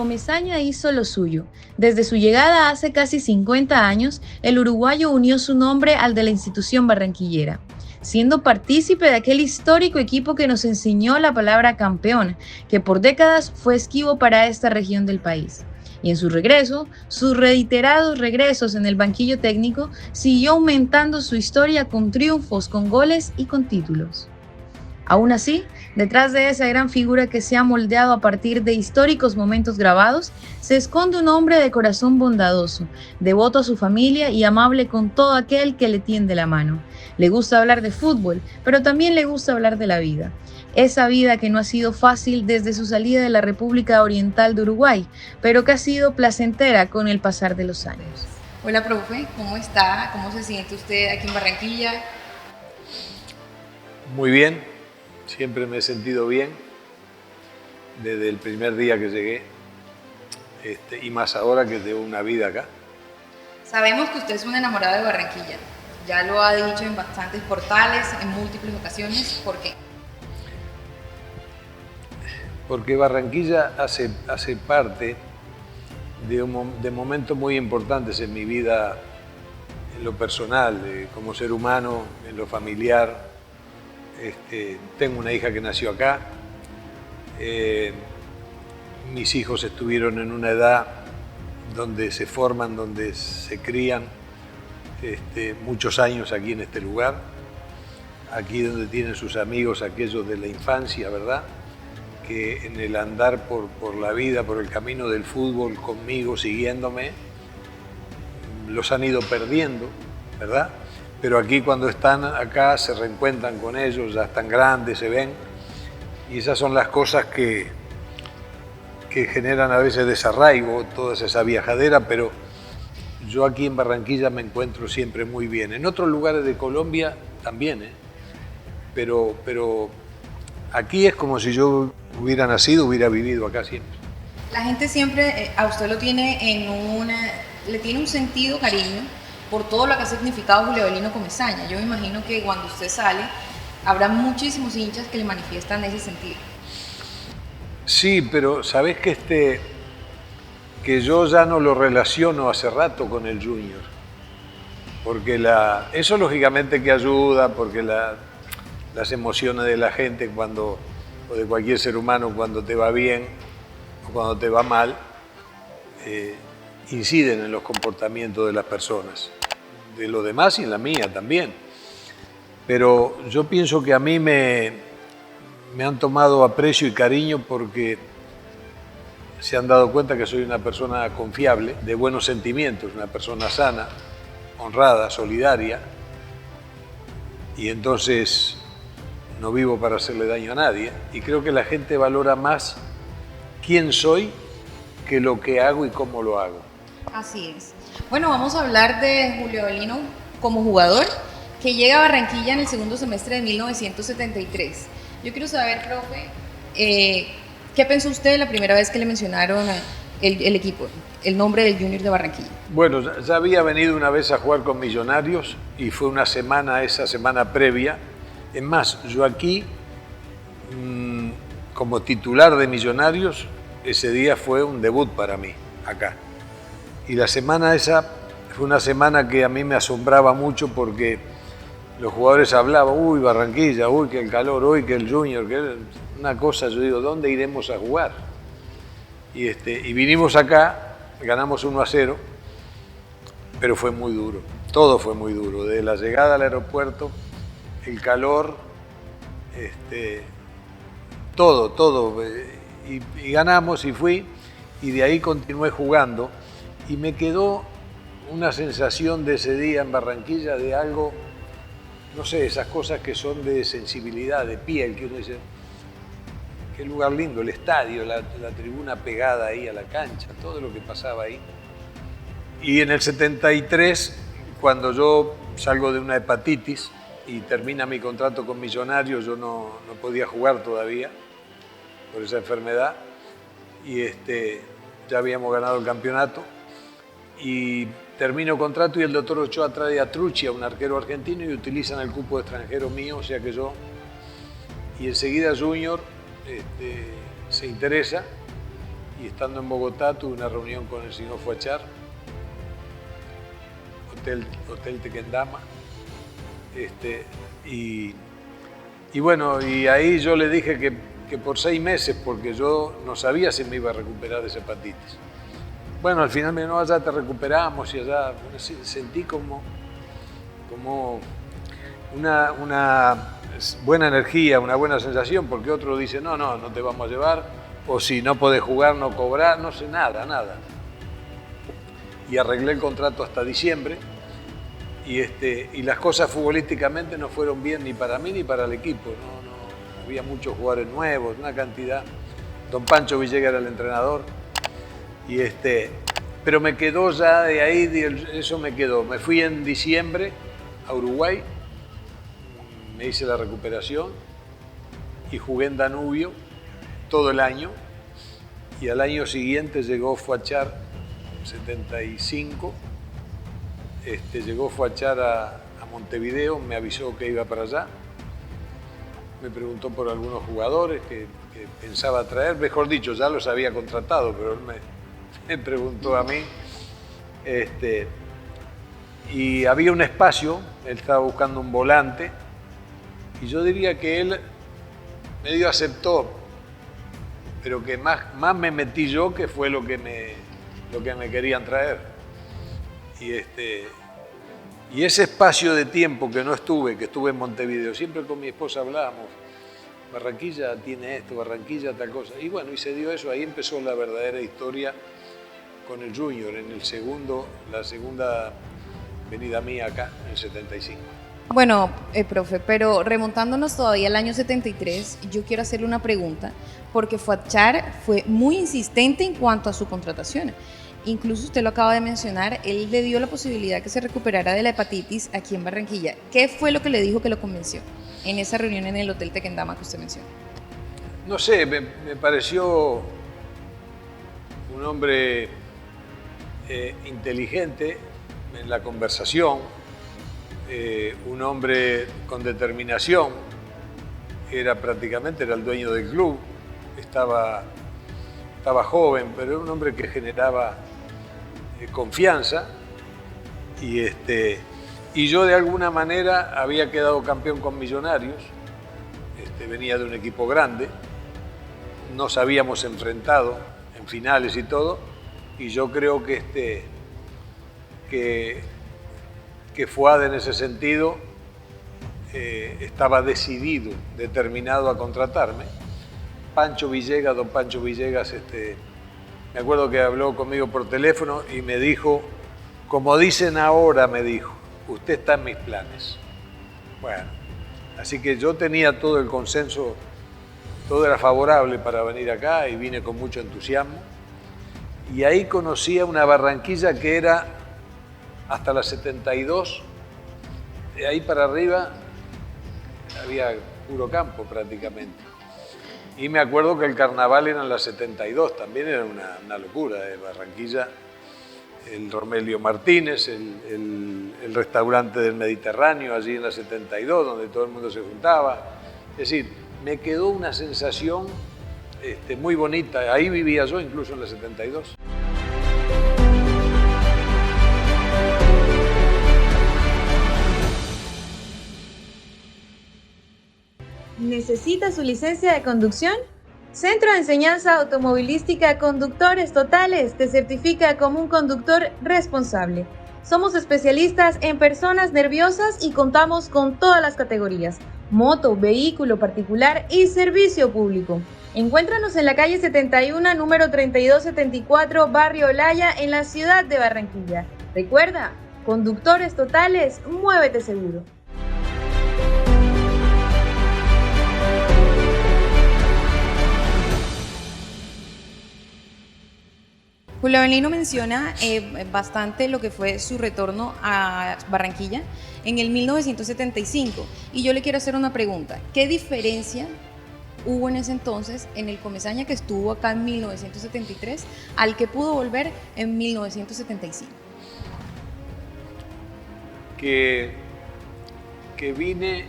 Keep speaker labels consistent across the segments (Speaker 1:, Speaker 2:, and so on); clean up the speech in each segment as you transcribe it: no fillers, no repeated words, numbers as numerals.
Speaker 1: Comesaña hizo lo suyo. Desde su llegada hace casi 50 años, el uruguayo unió su nombre al de la institución barranquillera, siendo partícipe de aquel histórico equipo que nos enseñó la palabra campeón, que por décadas fue esquivo para esta región del país. Y en su regreso, sus reiterados regresos en el banquillo técnico, siguió aumentando su historia con triunfos, con goles y con títulos. Aún así, detrás de esa gran figura que se ha moldeado a partir de históricos momentos grabados, se esconde un hombre de corazón bondadoso, devoto a su familia y amable con todo aquel que le tiende la mano. Le gusta hablar de fútbol, pero también le gusta hablar de la vida. Esa vida que no ha sido fácil desde su salida de la República Oriental de Uruguay, pero que ha sido placentera con el pasar de los años.
Speaker 2: Hola, profe, ¿cómo está? ¿Cómo se siente usted aquí en Barranquilla?
Speaker 3: Muy bien. Siempre me he sentido bien desde el primer día que llegué y más ahora que tengo una vida acá.
Speaker 2: Sabemos que usted es un enamorado de Barranquilla. Ya lo ha dicho en bastantes portales, en múltiples ocasiones. ¿Por qué?
Speaker 3: Porque Barranquilla hace parte de momentos muy importantes en mi vida, en lo personal, como ser humano, en lo familiar. Tengo una hija que nació acá, mis hijos estuvieron en una edad donde se forman, donde se crían, muchos años aquí en este lugar, aquí donde tienen sus amigos, aquellos de la infancia, ¿verdad? Que en el andar por la vida, por el camino del fútbol, conmigo, siguiéndome, los han ido perdiendo, ¿verdad? Pero aquí cuando están acá se reencuentran con ellos, ya están grandes, se ven, y esas son las cosas que generan a veces desarraigo, toda esa viajadera, pero yo aquí en Barranquilla me encuentro siempre muy bien. En otros lugares de Colombia también, pero aquí es como si yo hubiera nacido, hubiera vivido acá siempre.
Speaker 2: La gente siempre a usted lo tiene le tiene un sentido cariño por todo lo que ha significado Julio Avelino Comesaña. Yo me imagino que cuando usted sale, habrá muchísimos hinchas que le manifiestan ese sentido.
Speaker 3: Sí, pero sabés que yo ya no lo relaciono hace rato con el Junior. Porque eso lógicamente que ayuda, porque las emociones de la gente o de cualquier ser humano cuando te va bien o cuando te va mal, inciden en los comportamientos de las personas, de los demás y en la mía también. Pero yo pienso que a mí me han tomado aprecio y cariño porque se han dado cuenta que soy una persona confiable, de buenos sentimientos, una persona sana, honrada, solidaria, y entonces no vivo para hacerle daño a nadie. Y creo que la gente valora más quién soy que lo que hago y cómo lo hago.
Speaker 2: Así es. Bueno, vamos a hablar de Julio Avelino como jugador que llega a Barranquilla en el segundo semestre de 1973. Yo quiero saber, profe, ¿qué pensó usted la primera vez que le mencionaron el equipo, el nombre del Junior de Barranquilla?
Speaker 3: Bueno, ya había venido una vez a jugar con Millonarios y fue esa semana previa. Es más, yo aquí, como titular de Millonarios, ese día fue un debut para mí, acá. Y la semana esa fue una semana que a mí me asombraba mucho porque los jugadores hablaban, uy, Barranquilla, uy, que el calor, uy, que el Junior, que una cosa, yo digo, ¿dónde iremos a jugar? Y vinimos acá, ganamos 1-0, pero fue muy duro, todo fue muy duro, desde la llegada al aeropuerto, el calor, todo, y ganamos y fui, y de ahí continué jugando. Y me quedó una sensación de ese día en Barranquilla de algo, no sé, esas cosas que son de sensibilidad, de piel, que uno dice, qué lugar lindo, el estadio, la tribuna pegada ahí a la cancha, todo lo que pasaba ahí. Y en el 73, cuando yo salgo de una hepatitis y termina mi contrato con Millonarios, yo no podía jugar todavía por esa enfermedad y ya habíamos ganado el campeonato. Y termino contrato y el doctor Ochoa trae a Trucci, a un arquero argentino, y utilizan el cupo extranjero mío, o sea que y enseguida Junior se interesa y estando en Bogotá tuve una reunión con el señor Fuachar, Hotel Tequendama, y bueno, y ahí yo le dije que por 6 meses, porque yo no sabía si me iba a recuperar de esa hepatitis. Bueno, al final me dijo, no, allá te recuperamos y allá sentí como una buena energía, una buena sensación, porque otro dice, no te vamos a llevar, o si no podés jugar, no cobrar, no sé, nada. Y arreglé el contrato hasta diciembre, y las cosas futbolísticamente no fueron bien ni para mí ni para el equipo, no había muchos jugadores nuevos, una cantidad. Don Pancho Villegas era el entrenador, pero me quedó ya de ahí, eso me quedó. Me fui en diciembre a Uruguay, me hice la recuperación y jugué en Danubio todo el año, y al año siguiente llegó Fuachar, 75, llegó Fuachar a Montevideo, me avisó que iba para allá, me preguntó por algunos jugadores que pensaba traer, mejor dicho, ya los había contratado, pero él me preguntó a mí, y había un espacio, él estaba buscando un volante, y yo diría que él medio aceptó, pero que más me metí yo, que fue lo que me querían traer. Y ese espacio de tiempo que no estuve, que estuve en Montevideo, siempre con mi esposa hablábamos, Barranquilla tiene esto, Barranquilla tal cosa. Y bueno, y se dio eso, ahí empezó la verdadera historia con el Junior, en la segunda venida mía acá, en el 75.
Speaker 2: Bueno, profe, pero remontándonos todavía al año 73, yo quiero hacerle una pregunta, porque Fuachar fue muy insistente en cuanto a su contratación. Incluso usted lo acaba de mencionar, él le dio la posibilidad que se recuperara de la hepatitis aquí en Barranquilla. ¿Qué fue lo que le dijo que lo convenció en esa reunión en el Hotel Tequendama que usted mencionó?
Speaker 3: No sé, me pareció un hombre inteligente en la conversación, un hombre con determinación, prácticamente era el dueño del club, estaba joven, pero era un hombre que generaba confianza, y yo de alguna manera había quedado campeón con Millonarios, venía de un equipo grande, nos habíamos enfrentado en finales y todo, y yo creo que Fuad en ese sentido estaba decidido, determinado a contratarme. Don Pancho Villegas, me acuerdo que habló conmigo por teléfono y me dijo, como dicen ahora, me dijo, usted está en mis planes. Bueno, así que yo tenía todo el consenso, todo era favorable para venir acá y vine con mucho entusiasmo. Y ahí conocí a una Barranquilla que era hasta la 72, de ahí para arriba había puro campo prácticamente. Y me acuerdo que el carnaval era en la 72, también era una locura de Barranquilla. El Romelio Martínez, el restaurante del Mediterráneo, allí en la 72, donde todo el mundo se juntaba. Es decir, me quedó una sensación muy bonita. Ahí vivía yo incluso en la 72.
Speaker 1: ¿Necesita su licencia de conducción? Centro de Enseñanza Automovilística Conductores Totales te certifica como un conductor responsable. Somos especialistas en personas nerviosas y contamos con todas las categorías: moto, vehículo particular y servicio público. Encuéntranos en la calle 71, número 3274, Barrio Olaya, en la ciudad de Barranquilla. Recuerda, Conductores Totales, muévete seguro.
Speaker 2: Julio Avelino menciona bastante lo que fue su retorno a Barranquilla en el 1975, y yo le quiero hacer una pregunta. ¿Qué diferencia hubo en ese entonces en el Comesaña que estuvo acá en 1973 al que pudo volver en 1975?
Speaker 3: Que vine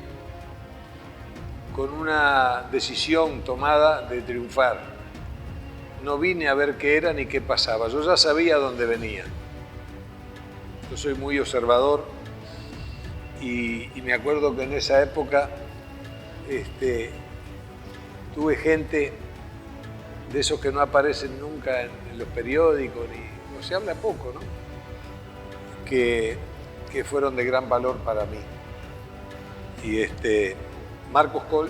Speaker 3: con una decisión tomada de triunfar. no vine a ver qué era ni qué pasaba. Yo ya sabía dónde venía. Yo soy muy observador y me acuerdo que en esa época tuve gente de esos que no aparecen nunca en los periódicos, o se habla poco, ¿no? Que fueron de gran valor para mí. Y Marcos Coll,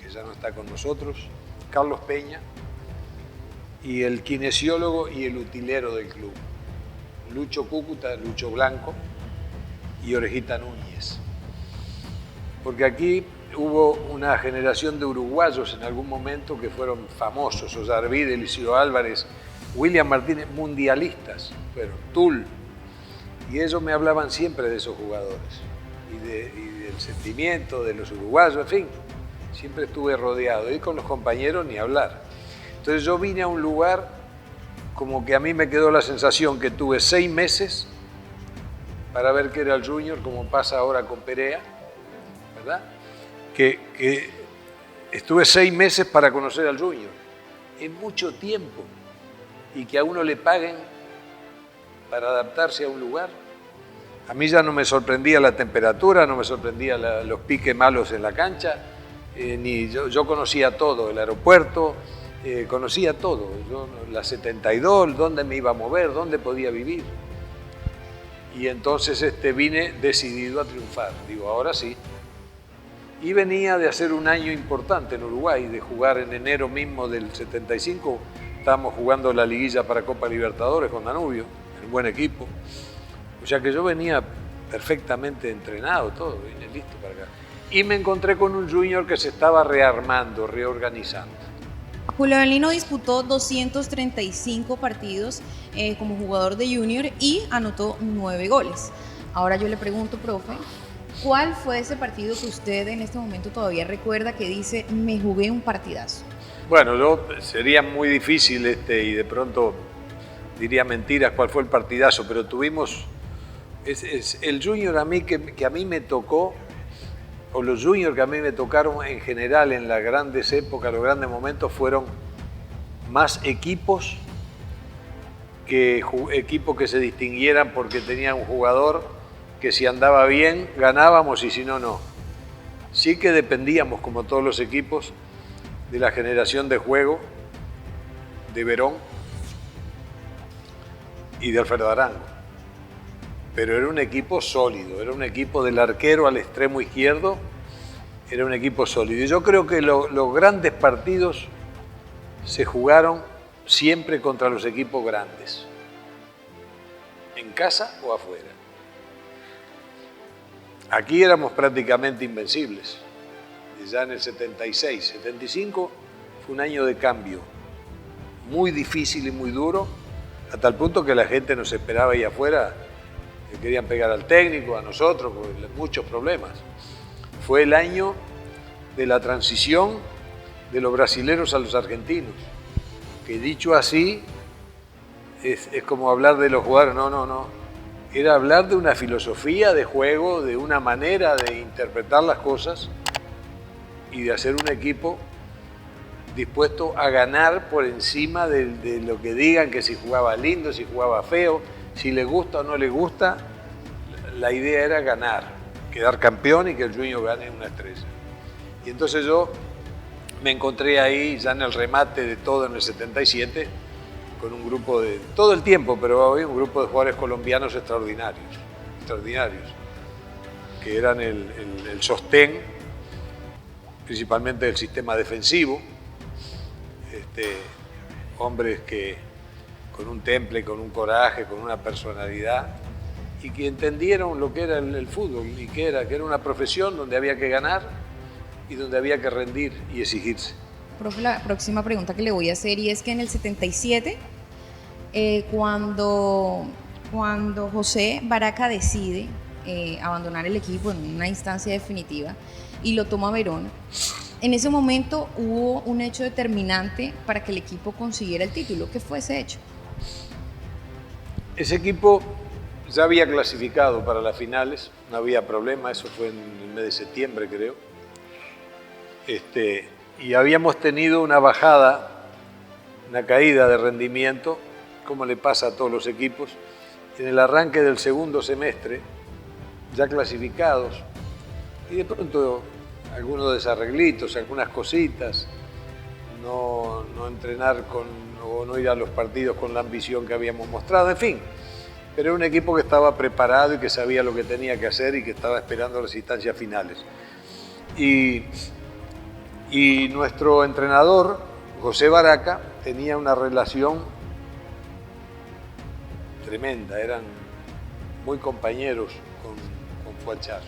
Speaker 3: que ya no está con nosotros, Carlos Peña, y el kinesiólogo y el utilero del club, Lucho Cúcuta, Lucho Blanco y Orejita Núñez. Porque aquí hubo una generación de uruguayos en algún momento que fueron famosos, Ollarvide, Eliseo Álvarez, William Martínez, mundialistas, fueron Tull, y ellos me hablaban siempre de esos jugadores y del sentimiento de los uruguayos, en fin, siempre estuve rodeado, y con los compañeros ni hablar. Entonces yo vine a un lugar como que a mí me quedó la sensación que tuve 6 meses para ver qué era el Junior, como pasa ahora con Perea, ¿verdad? Que estuve 6 meses para conocer al Junior. Es mucho tiempo. Y que a uno le paguen para adaptarse a un lugar. A mí ya no me sorprendía la temperatura, no me sorprendía los piques malos en la cancha, yo conocía todo, el aeropuerto, conocía todo. La 72, dónde me iba a mover, dónde podía vivir. Y entonces vine decidido a triunfar. Digo, ahora sí. Y venía de hacer un año importante en Uruguay, de jugar en enero mismo del 75. Estábamos jugando la liguilla para Copa Libertadores con Danubio, en un buen equipo. O sea que yo venía perfectamente entrenado, todo, vine listo para acá. Y me encontré con un Junior que se estaba rearmando, reorganizando.
Speaker 2: Julio Avelino disputó 235 partidos como jugador de Junior y anotó 9 goles. Ahora yo le pregunto, profe, ¿cuál fue ese partido que usted en este momento todavía recuerda que dice, me jugué un partidazo?
Speaker 3: Bueno, sería muy difícil y de pronto diría mentiras cuál fue el partidazo, pero tuvimos el Junior a mí que a mí me tocó, o los Juniors que a mí me tocaron en general en las grandes épocas, los grandes momentos, fueron más equipos que equipos que se distinguieran porque tenían un jugador que si andaba bien ganábamos y si no, no. Sí que dependíamos, como todos los equipos, de la generación de juego de Verón y de Alfredo Arango. Pero era un equipo sólido, era un equipo del arquero al extremo izquierdo, era un equipo sólido. Y yo creo que los grandes partidos se jugaron siempre contra los equipos grandes, en casa o afuera. Aquí éramos prácticamente invencibles, ya en el 76, 75 fue un año de cambio, muy difícil y muy duro, a tal punto que la gente nos esperaba ahí afuera, que querían pegar al técnico, a nosotros, con muchos problemas. Fue el año de la transición de los brasileros a los argentinos, que dicho así es como hablar de los jugadores, no. Era hablar de una filosofía de juego, de una manera de interpretar las cosas y de hacer un equipo dispuesto a ganar por encima de lo que digan, que si jugaba lindo, si jugaba feo, si le gusta o no le gusta. La idea era ganar, quedar campeón y que el Junior gane una estrella. Y entonces yo me encontré ahí ya en el remate de todo en el 77 con un grupo de, todo el tiempo, pero había un grupo de jugadores colombianos extraordinarios, que eran el sostén, principalmente del sistema defensivo, hombres que con un temple, con un coraje, con una personalidad, y que entendieron lo que era el fútbol y que era una profesión donde había que ganar y donde había que rendir y exigirse.
Speaker 2: Profe, la próxima pregunta que le voy a hacer, y es que en el 77, cuando José Baraca decide abandonar el equipo en una instancia definitiva y lo toma Verón, en ese momento hubo un hecho determinante para que el equipo consiguiera el título. ¿Qué fue ese hecho?
Speaker 3: Ese equipo ya había clasificado para las finales, no había problema, eso fue en el mes de septiembre, creo. Y habíamos tenido una bajada una caída de rendimiento, como le pasa a todos los equipos. En el arranque del segundo semestre, ya clasificados, y de pronto algunos desarreglitos, algunas cositas, no entrenar o no ir a los partidos con la ambición que habíamos mostrado, en fin. Pero era un equipo que estaba preparado y que sabía lo que tenía que hacer y que estaba esperando las instancias finales. Y nuestro entrenador, José Baraca, tenía una relación tremenda, eran muy compañeros con Fuachar.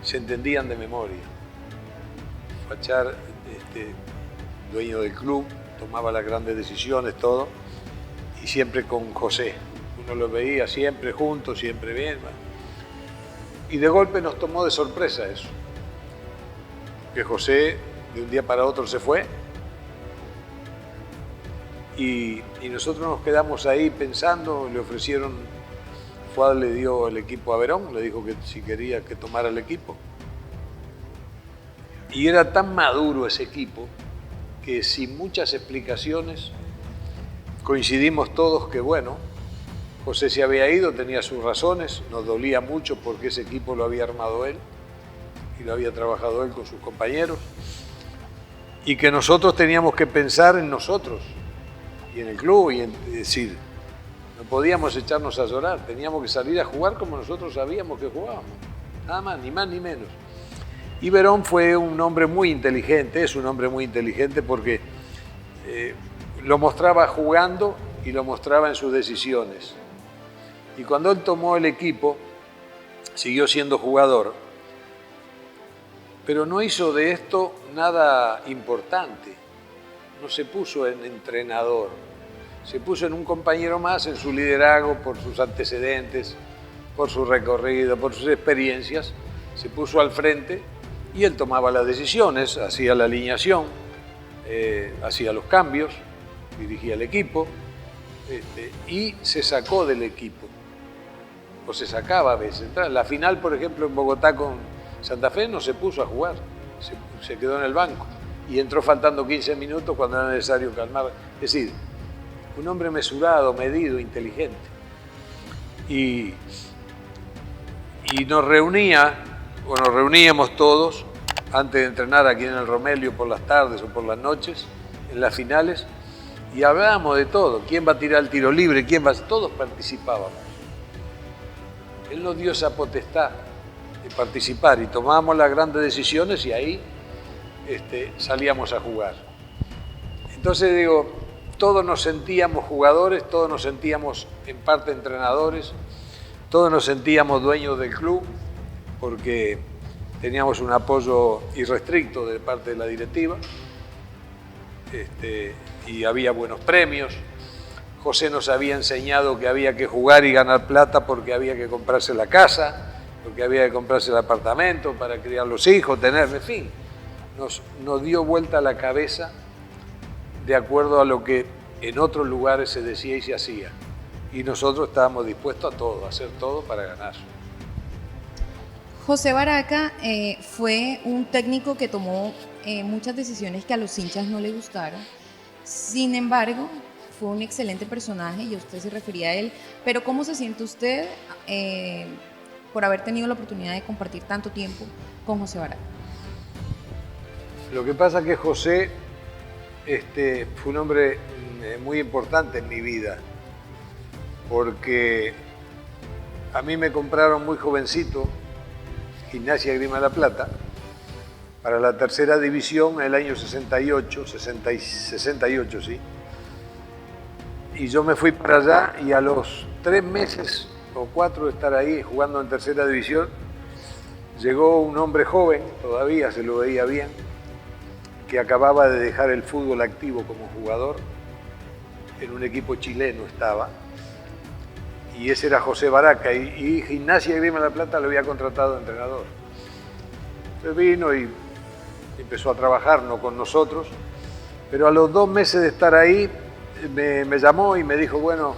Speaker 3: Se entendían de memoria. Fuachar, dueño del club, tomaba las grandes decisiones, todo, y siempre con José. Uno lo veía siempre juntos, siempre bien. Y de golpe nos tomó de sorpresa eso, que José de un día para otro se fue, y nosotros nos quedamos ahí pensando. Le ofrecieron, Fuad le dio el equipo a Verón, le dijo que si quería que tomara el equipo. Y era tan maduro ese equipo que sin muchas explicaciones coincidimos todos que bueno, José se había ido, tenía sus razones, nos dolía mucho porque ese equipo lo había armado él y lo había trabajado él con sus compañeros, y que nosotros teníamos que pensar en nosotros y en el club, y decir, no podíamos echarnos a llorar, teníamos que salir a jugar como nosotros sabíamos que jugábamos, nada más ni menos. Y Verón fue un hombre muy inteligente, es un hombre muy inteligente porque lo mostraba jugando y lo mostraba en sus decisiones. Y cuando él tomó el equipo, siguió siendo jugador, pero no hizo de esto nada importante. No se puso en entrenador, se puso en un compañero más, en su liderazgo, por sus antecedentes, por su recorrido, por sus experiencias. Se puso al frente y él tomaba las decisiones, hacía la alineación, hacía los cambios, dirigía el equipo, y se sacó del equipo, o se sacaba a veces. La final, por ejemplo, en Bogotá con Santa Fe no se puso a jugar, se quedó en el banco y entró faltando 15 minutos cuando era necesario calmar. Es decir, un hombre mesurado, medido, inteligente. Y nos reuníamos todos antes de entrenar aquí en el Romelio por las tardes o por las noches, en las finales, y hablábamos de todo. ¿Quién va a tirar el tiro libre? Todos participábamos. Él nos dio esa potestad de participar y tomábamos las grandes decisiones y ahí salíamos a jugar. Entonces digo, todos nos sentíamos jugadores, todos nos sentíamos en parte entrenadores, todos nos sentíamos dueños del club porque teníamos un apoyo irrestricto de parte de la directiva, y había buenos premios. José nos había enseñado que había que jugar y ganar plata porque había que comprarse la casa, porque había que comprarse el apartamento para criar los hijos, en fin. Nos dio vuelta a la cabeza de acuerdo a lo que en otros lugares se decía y se hacía. Y nosotros estábamos dispuestos a todo, a hacer todo para ganar.
Speaker 2: José Baraca fue un técnico que tomó muchas decisiones que a los hinchas no le gustaron. Sin embargo, fue un excelente personaje y usted se refería a él. Pero ¿cómo se siente usted por haber tenido la oportunidad de compartir tanto tiempo con José Baraca?
Speaker 3: Lo que pasa es que José fue un hombre muy importante en mi vida, porque a mí me compraron muy jovencito Gimnasia Grima de la Plata para la tercera división en el año 68, sí. Y yo me fui para allá y a los 3 meses o 4 de estar ahí jugando en tercera división, llegó un hombre joven, todavía se lo veía bien, que acababa de dejar el fútbol activo como jugador, en un equipo chileno estaba, y ese era José Baraca, y Gimnasia Grima de la Plata lo había contratado de entrenador. Entonces vino y empezó a trabajar, no con nosotros, pero a los 2 meses de estar ahí me llamó y me dijo, bueno,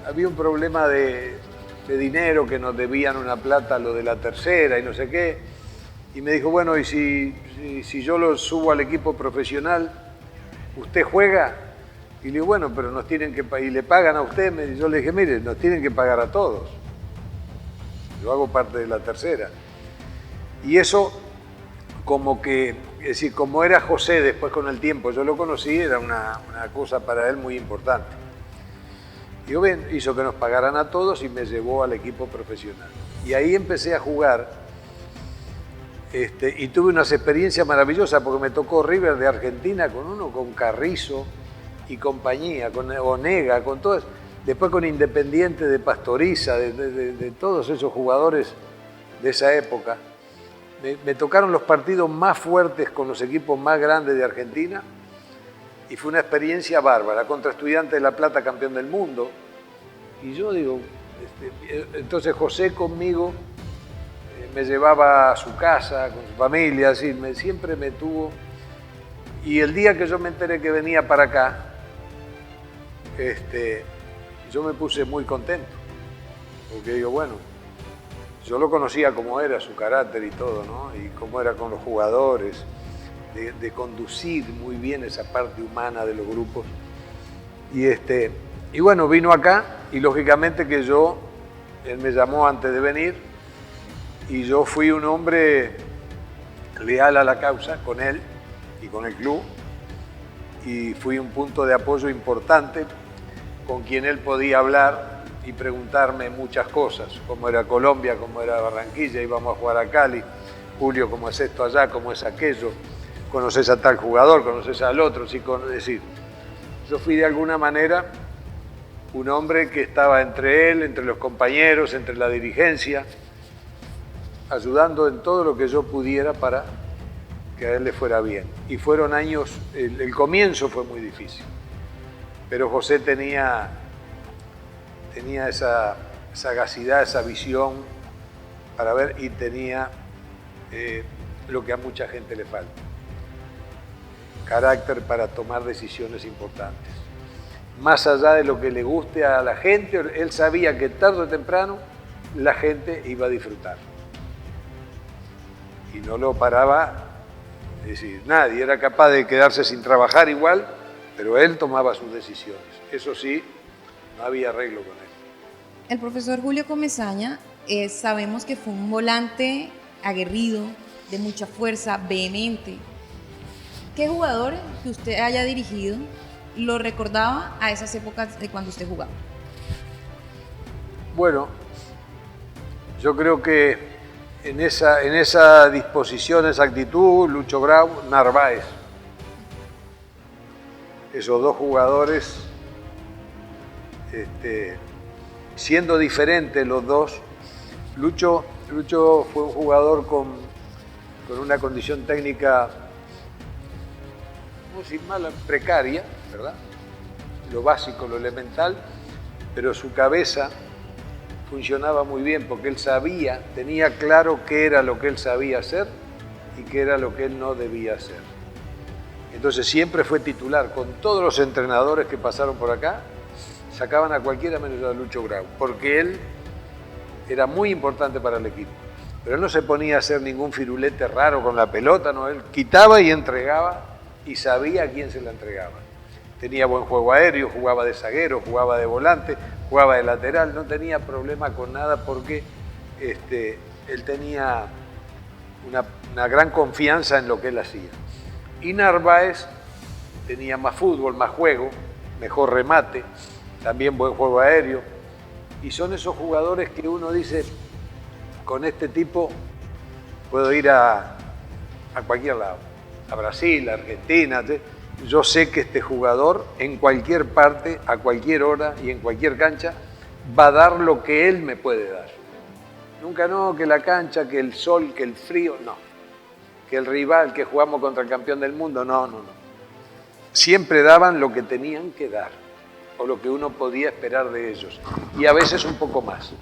Speaker 3: había un problema de dinero, que nos debían una plata lo de la tercera y no sé qué, y me dijo, bueno, y si yo lo subo al equipo profesional, ¿usted juega? Y le digo, bueno, pero nos tienen que y le pagan a usted. Y yo le dije, mire, nos tienen que pagar a todos. Yo hago parte de la tercera. Y eso, como que, es decir, como era José después con el tiempo, yo lo conocí, era una cosa para él muy importante. Y yo, bien, hizo que nos pagaran a todos y me llevó al equipo profesional. Y ahí empecé a jugar y tuve unas experiencias maravillosas porque me tocó River de Argentina con Carrizo y compañía, con Onega, con todo eso. Después con Independiente de Pastoriza, de todos esos jugadores de esa época. Me tocaron los partidos más fuertes con los equipos más grandes de Argentina y fue una experiencia bárbara. Contra Estudiantes de La Plata, campeón del mundo. Y yo digo, entonces José conmigo me llevaba a su casa, con su familia, así, siempre me tuvo. Y el día que yo me enteré que venía para acá, yo me puse muy contento, porque digo, bueno, yo lo conocía como era, su carácter y todo, ¿no? Y cómo era con los jugadores, de conducir muy bien esa parte humana de los grupos. Y bueno, vino acá y lógicamente que él me llamó antes de venir y yo fui un hombre leal a la causa con él y con el club y fui un punto de apoyo importante con quien él podía hablar y preguntarme muchas cosas, cómo era Colombia, cómo era Barranquilla, íbamos a jugar a Cali, Julio, cómo es esto allá, cómo es aquello, conoces a tal jugador, conoces al otro, sí, es decir, yo fui de alguna manera un hombre que estaba entre él, entre los compañeros, entre la dirigencia, ayudando en todo lo que yo pudiera para que a él le fuera bien. Y fueron años, el comienzo fue muy difícil, pero José tenía esa sagacidad, esa visión para ver y tenía lo que a mucha gente le falta, carácter para tomar decisiones importantes. Más allá de lo que le guste a la gente, él sabía que tarde o temprano la gente iba a disfrutar. Y no lo paraba, es decir, nadie era capaz de quedarse sin trabajar igual, pero él tomaba sus decisiones. Eso sí, no había arreglo con él.
Speaker 2: El profesor Julio Comesaña, sabemos que fue un volante aguerrido, de mucha fuerza, vehemente. ¿Qué jugador que usted haya dirigido lo recordaba a esas épocas de cuando usted jugaba?
Speaker 3: Bueno, yo creo que en esa disposición, esa actitud, Lucho Grau, Narváez. Esos dos jugadores, siendo diferentes los dos, Lucho fue un jugador con una condición técnica, no sin mala, precaria, ¿verdad? Lo básico, lo elemental, pero su cabeza funcionaba muy bien porque él tenía claro qué era lo que él sabía hacer y qué era lo que él no debía hacer. Entonces siempre fue titular, con todos los entrenadores que pasaron por acá, sacaban a cualquiera menos a Lucho Grau, porque él era muy importante para el equipo. Pero él no se ponía a hacer ningún firulete raro con la pelota, no, él quitaba y entregaba y sabía a quién se la entregaba. Tenía buen juego aéreo, jugaba de zaguero, jugaba de volante, jugaba de lateral, no tenía problema con nada porque él tenía una gran confianza en lo que él hacía. Y Narváez tenía más fútbol, más juego, mejor remate, también buen juego aéreo. Y son esos jugadores que uno dice, con este tipo puedo ir a cualquier lado, a Brasil, a Argentina. Yo sé que este jugador en cualquier parte, a cualquier hora y en cualquier cancha va a dar lo que él me puede dar. Nunca no, que la cancha, que el sol, que el frío, no. Que el rival, que jugamos contra el campeón del mundo, no. Siempre daban lo que tenían que dar, o lo que uno podía esperar de ellos, y a veces un poco más.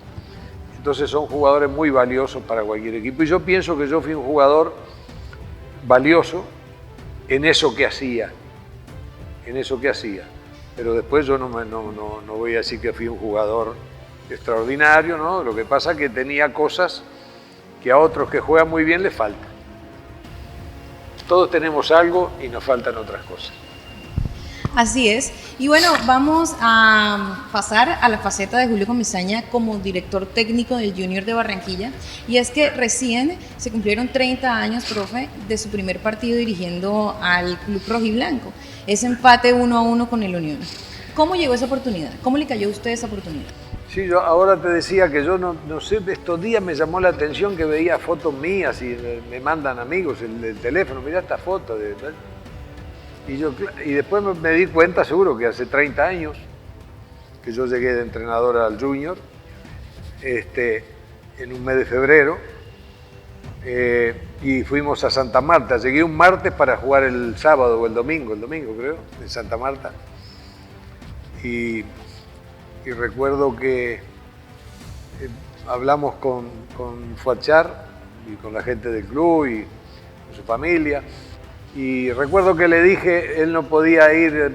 Speaker 3: Entonces son jugadores muy valiosos para cualquier equipo, y yo pienso que yo fui un jugador valioso en eso que hacía, pero después yo no voy a decir que fui un jugador extraordinario, ¿no? Lo que pasa es que tenía cosas que a otros que juegan muy bien les faltan. Todos tenemos algo y nos faltan otras cosas.
Speaker 2: Así es. Y bueno, vamos a pasar a la faceta de Julio Comesaña como director técnico del Junior de Barranquilla. Y es que recién se cumplieron 30 años, profe, de su primer partido dirigiendo al Club Rojiblanco. Ese empate 1-1 con el Unión. ¿Cómo llegó esa oportunidad? ¿Cómo le cayó a usted esa oportunidad?
Speaker 3: Sí, yo ahora te decía que yo no sé, estos días me llamó la atención que veía fotos mías y me mandan amigos el teléfono, mira esta foto. Y después me di cuenta, seguro que hace 30 años que yo llegué de entrenador al Junior, en un mes de febrero, y fuimos a Santa Marta. Llegué un martes para jugar el sábado o el domingo creo, en Santa Marta. Y recuerdo que hablamos con Fuachar y con la gente del club y con su familia. Y recuerdo que le dije, él no podía ir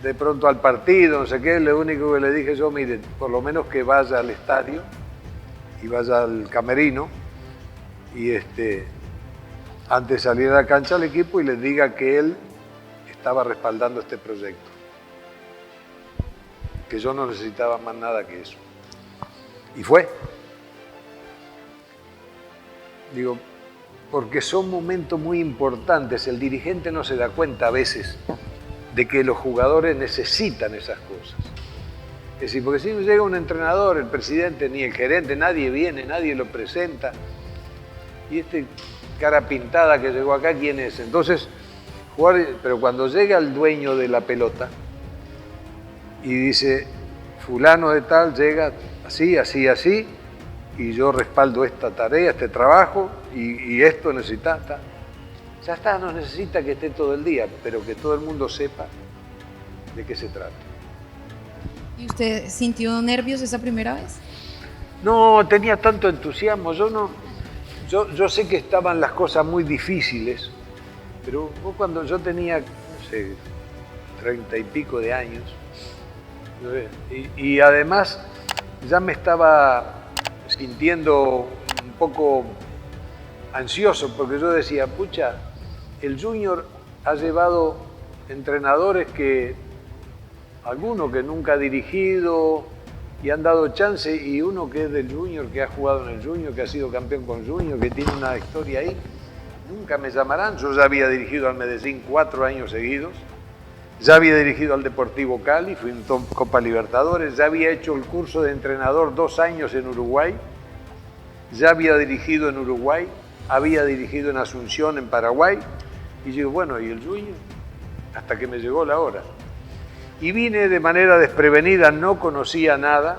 Speaker 3: de pronto al partido, no sé qué, lo único que le dije yo, miren, por lo menos que vaya al estadio y vaya al camerino y antes de salir a la cancha al equipo y les diga que él estaba respaldando este proyecto, que yo no necesitaba más nada que eso. Y fue. Digo, porque son momentos muy importantes. El dirigente no se da cuenta a veces de que los jugadores necesitan esas cosas. Es decir, porque si no llega un entrenador, el presidente ni el gerente, nadie viene, nadie lo presenta. Y cara pintada que llegó acá, ¿quién es? Entonces, pero cuando llega el dueño de la pelota y dice, fulano de tal llega así, así, así, y yo respaldo esta tarea, este trabajo, y esto necesita, ya está, no necesita que esté todo el día, pero que todo el mundo sepa de qué se trata.
Speaker 2: ¿Y usted sintió nervios esa primera vez?
Speaker 3: No, tenía tanto entusiasmo, yo sé que estaban las cosas muy difíciles, pero cuando yo tenía, no sé, 30 y pico de años, y además ya me estaba sintiendo un poco ansioso, porque yo decía, pucha, el Junior ha llevado entrenadores que, alguno que nunca ha dirigido y han dado chance, y uno que es del Junior, que ha jugado en el Junior, que ha sido campeón con Junior, que tiene una historia ahí, nunca me llamarán. Yo ya había dirigido al Medellín 4 años seguidos, ya había dirigido al Deportivo Cali, fui en Copa Libertadores, ya había hecho el curso de entrenador 2 años en Uruguay, ya había dirigido en Uruguay, había dirigido en Asunción, en Paraguay, y digo, bueno, ¿y el Junior? Hasta que me llegó la hora. Y vine de manera desprevenida, no conocía nada,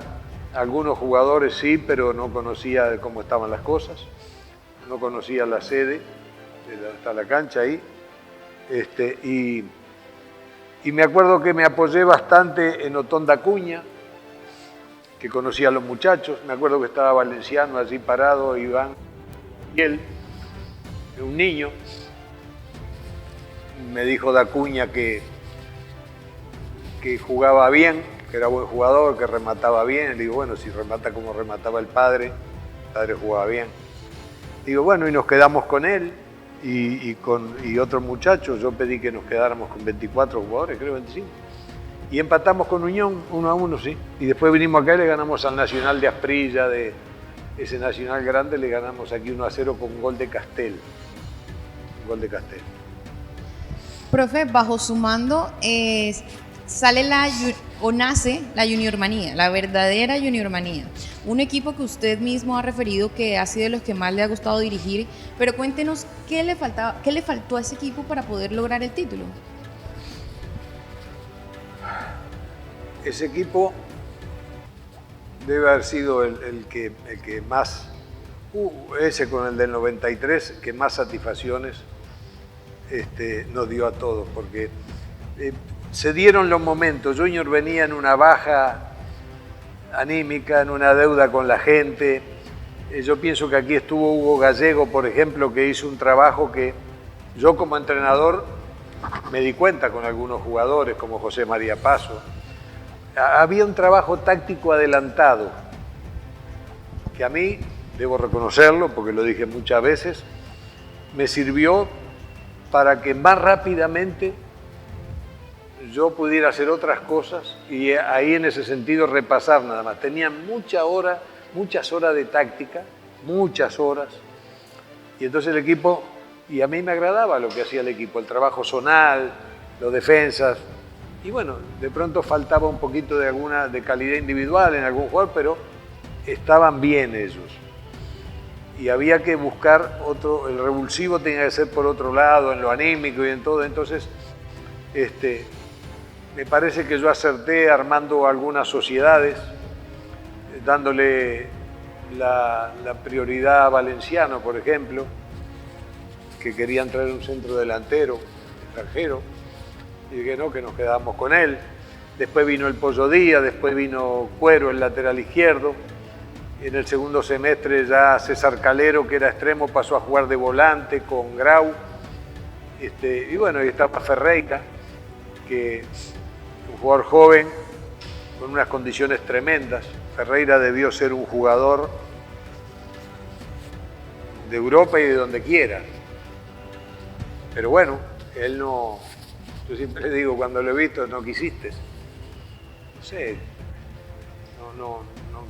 Speaker 3: algunos jugadores sí, pero no conocía cómo estaban las cosas, no conocía la sede, hasta la cancha ahí, y me acuerdo que me apoyé bastante en Otón da Cunha, que conocía a los muchachos. Me acuerdo que estaba Valenciano allí parado, Iván, y él, un niño. Me dijo da Cunha que jugaba bien, que era buen jugador, que remataba bien. Le digo, bueno, si remata como remataba el padre jugaba bien. Digo, bueno, y nos quedamos con él. Y otros muchachos, yo pedí que nos quedáramos con 24 jugadores, creo 25. Y empatamos con Unión 1-1, sí. Y después vinimos acá y le ganamos al Nacional de Asprilla, de ese Nacional grande, le ganamos aquí 1-0 con gol de Castel. Gol de Castel.
Speaker 2: Profe, bajo su mando nace la Juniormanía, la verdadera Juniormanía. Un equipo que usted mismo ha referido que ha sido de los que más le ha gustado dirigir, pero cuéntenos qué le faltó a ese equipo para poder lograr el título.
Speaker 3: Ese equipo debe haber sido el que más, ese con el del 93, que más satisfacciones nos dio a todos, porque se dieron los momentos. Junior venía en una baja anímica, en una deuda con la gente. Yo pienso que aquí estuvo Hugo Gallego, por ejemplo, que hizo un trabajo que yo como entrenador me di cuenta con algunos jugadores, como José María Paso. Había un trabajo táctico adelantado, que a mí, debo reconocerlo, porque lo dije muchas veces, me sirvió para que más rápidamente yo pudiera hacer otras cosas y ahí en ese sentido repasar nada más. Tenía muchas horas de táctica, muchas horas, y entonces el equipo, y a mí me agradaba lo que hacía el equipo, el trabajo zonal, los defensas, y bueno, de pronto faltaba un poquito de calidad individual en algún jugador, pero estaban bien ellos. Y había que buscar otro, el revulsivo tenía que ser por otro lado, en lo anímico y en todo, entonces me parece que yo acerté armando algunas sociedades, dándole la prioridad a Valenciano, por ejemplo, que querían traer un centro delantero extranjero, y dije no, que nos quedábamos con él. Después vino el Pollo Díaz, después vino Cuero, el lateral izquierdo. En el segundo semestre ya César Calero, que era extremo, pasó a jugar de volante con Grau. Y bueno, y estaba Ferreira, que es un jugador joven, con unas condiciones tremendas. Ferreira debió ser un jugador de Europa y de donde quiera. Pero bueno, él no, yo siempre le digo, cuando lo he visto, no quisiste. No sé,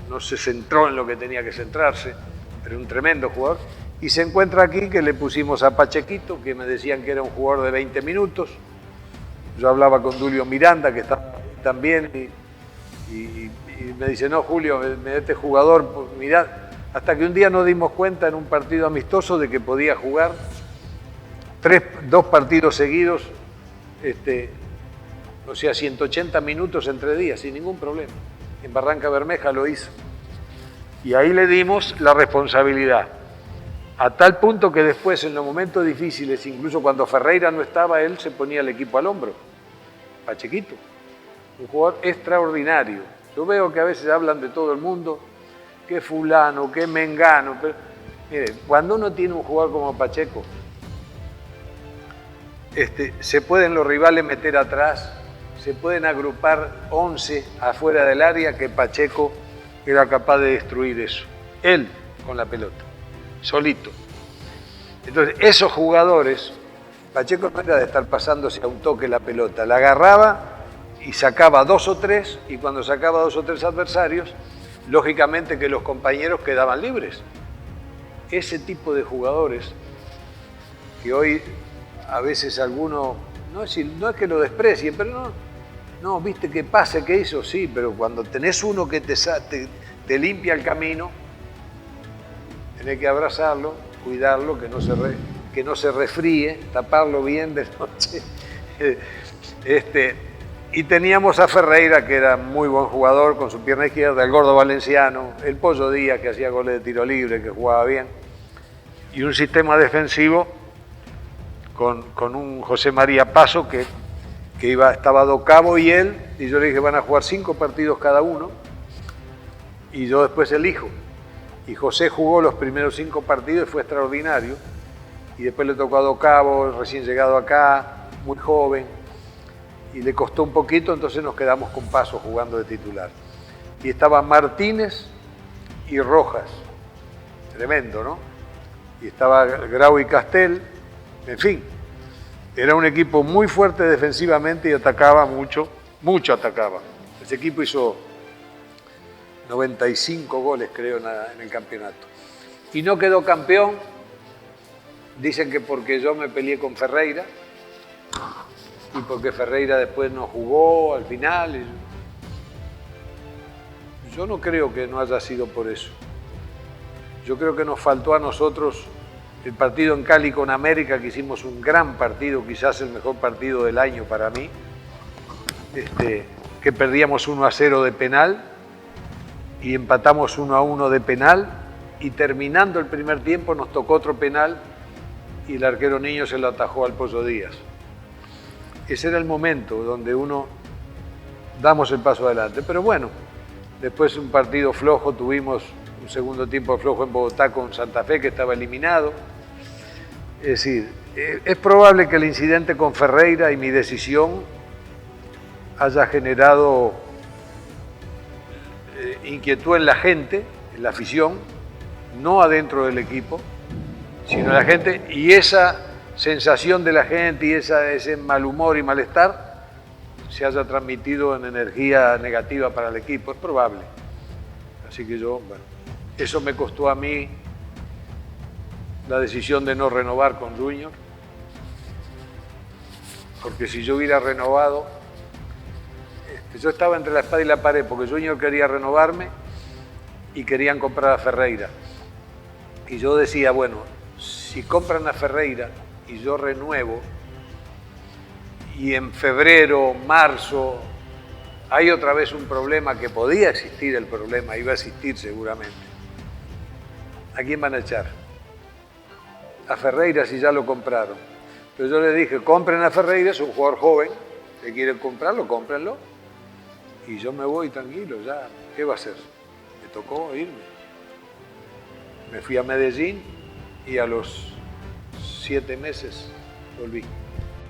Speaker 3: no se centró en lo que tenía que centrarse, pero un tremendo jugador. Y se encuentra aquí que le pusimos a Pachequito, que me decían que era un jugador de 20 minutos. Yo hablaba con Dulio Miranda, que está también, y me dice, no, Julio, este jugador, pues, mirá, hasta que un día nos dimos cuenta en un partido amistoso de que podía jugar 2 partidos seguidos, o sea, 180 minutos entre días, sin ningún problema. En Barranca Bermeja lo hizo. Y ahí le dimos la responsabilidad. A tal punto que después, en los momentos difíciles, incluso cuando Ferreira no estaba, él se ponía el equipo al hombro. Pachequito, un jugador extraordinario. Yo veo que a veces hablan de todo el mundo, que fulano, que mengano. Pero, mire, cuando uno tiene un jugador como Pacheco, se pueden los rivales meter atrás, se pueden agrupar 11 afuera del área, que Pacheco era capaz de destruir eso. Él con la pelota, solito. Entonces, esos jugadores, Pacheco no era de estar pasándose a un toque la pelota, la agarraba y sacaba 2 o 3, y cuando sacaba 2 o 3 adversarios, lógicamente que los compañeros quedaban libres. Ese tipo de jugadores que hoy a veces alguno, no es que lo desprecien, pero no, viste que pase, que hizo, sí, pero cuando tenés uno que te limpia el camino, tenés que abrazarlo, cuidarlo, que no se resfríe, taparlo bien de noche. Y teníamos a Ferreira, que era muy buen jugador con su pierna izquierda, el Gordo Valenciano, el Pollo Díaz, que hacía goles de tiro libre, que jugaba bien, y un sistema defensivo con un José María Paso que estaba Do Cabo y él, y yo le dije, van a jugar 5 partidos cada uno, y yo después elijo. Y José jugó los primeros 5 partidos y fue extraordinario, y después le tocó a Do Cabo, recién llegado acá, muy joven, y le costó un poquito, entonces nos quedamos con Paso jugando de titular. Y estaban Martínez y Rojas, tremendo, ¿no? Y estaba Grau y Castel, en fin, era un equipo muy fuerte defensivamente y atacaba mucho atacaba. Ese equipo hizo 95 goles, creo, en el campeonato. Y no quedó campeón, dicen que porque yo me peleé con Ferreira, y porque Ferreira después no jugó al final. Yo no creo que no haya sido por eso. Yo creo que nos faltó a nosotros el partido en Cali con América, que hicimos un gran partido, quizás el mejor partido del año para mí, que perdíamos 1-0 de penal y empatamos 1-1 de penal, y terminando el primer tiempo nos tocó otro penal y el arquero Niño se lo atajó al Pollo Díaz. Ese era el momento donde damos el paso adelante. Pero bueno, después un partido flojo, tuvimos un segundo tiempo flojo en Bogotá con Santa Fe, que estaba eliminado. Es decir, es probable que el incidente con Ferreira y mi decisión haya generado inquietud en la gente, en la afición, no adentro del equipo, sino en la gente, y esa sensación de la gente y ese mal humor y malestar se haya transmitido en energía negativa para el equipo, es probable. Así que yo, bueno, eso me costó a mí la decisión de no renovar con Junior, porque si yo hubiera renovado, yo estaba entre la espada y la pared, porque Junior quería renovarme y querían comprar a Ferreira. Y yo decía, bueno, si compran a Ferreira y yo renuevo, y en febrero, marzo, hay otra vez un problema, que podía existir el problema, iba a existir seguramente. ¿A quién van a echar? A Ferreira, si ya lo compraron. Pero yo les dije, compren a Ferreira, es un jugador joven, si quieren comprarlo, cómprenlo. Y yo me voy tranquilo, ya, ¿qué va a hacer? Me tocó irme. Me fui a Medellín y a los 7 meses volví.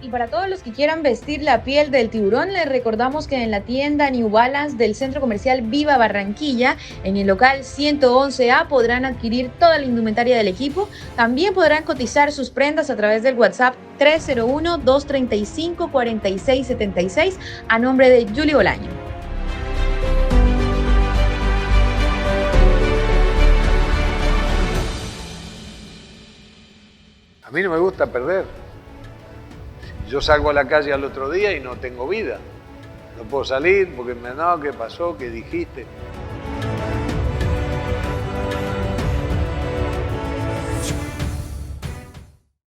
Speaker 1: Y para todos los que quieran vestir la piel del tiburón, les recordamos que en la tienda New Balance del Centro Comercial Viva Barranquilla, en el local 111A, podrán adquirir toda la indumentaria del equipo. También podrán cotizar sus prendas a través del WhatsApp 301-235-4676 a nombre de Julie Bolaño.
Speaker 3: A mí no me gusta perder. Yo salgo a la calle al otro día y no tengo vida. No puedo salir porque no, ¿qué pasó? ¿Qué dijiste?